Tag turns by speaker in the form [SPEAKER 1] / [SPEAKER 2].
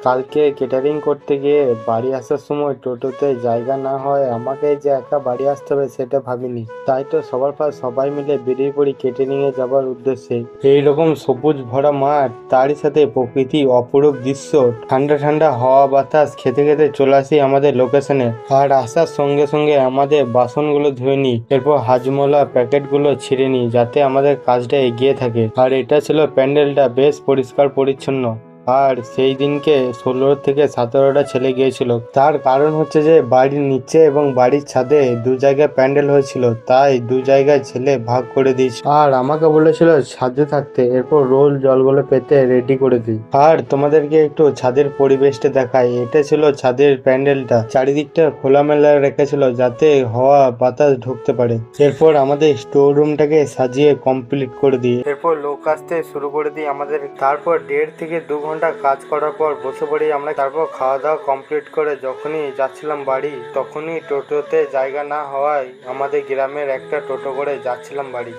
[SPEAKER 1] কালকে কেটারিং করতে গিয়ে বাড়ি আসার সময় টোটোতে জায়গা না হয় আমাকে যে একা বাড়ি আসতে হবে সেটা ভাবিনি, তাই তো সবার ফার্স্ট সবাই মিলে বেরিয়ে পড়ি কেটারিং এ যাবার উদ্দেশ্যে। এইরকম সবুজ ভরা মাঠ, তারই সাথে প্রকৃতি অপরূপ দৃশ্য, ঠান্ডা ঠান্ডা হাওয়া বাতাস খেতে খেতে চলে আসি আমাদের লোকেশনে। আর আসার সঙ্গে সঙ্গে আমাদের বাসনগুলো ধুয়ে নিই, এরপর হাজমোলা প্যাকেটগুলো ছিঁড়ে নিই যাতে আমাদের কাজটা এগিয়ে থাকে। আর এটা ছিল প্যান্ডেলটা বেশ পরিষ্কার পরিচ্ছন্ন। আর সেই দিনকে 16 থেকে 17টা ছেলে গিয়েছিল, তার কারণ হচ্ছে যে বাড়ির নিচে এবং বাড়ির ছাদে দু জায়গায় প্যান্ডেল হয়েছিল, তাই দু জায়গায় ছেলে ভাগ করে দিয়েছে। আর আমাকে বলেছিল ছাদে থাকতে, এরপর রোল জলগুলো পেতে রেডি করে দিই। আর তোমাদেরকে একটু ছাদের পরিবেশটা দেখাই। এটা ছিল ছাদের প্যান্ডেলটা, চারিদিকটা খোলামেলা রেখেছিল যাতে হাওয়া বাতাস ঢুকতে পারে। এরপর আমাদের স্টোর রুমটাকে সাজিয়ে কমপ্লিট করে দিই, এরপর লোক আসতে শুরু করে দিই আমাদের। তারপর 1.5 থেকে 2 ঘন্টা কাজ করার পর বসে পড়ি আমরা। তারপর খাওয়া দাওয়া কমপ্লিট করে যখনই যাচ্ছিলাম বাড়ি, তখনই টোটোতে জায়গা না হওয়ায় আমাদের গ্রামের একটা টোটো করে যাচ্ছিলাম বাড়ি।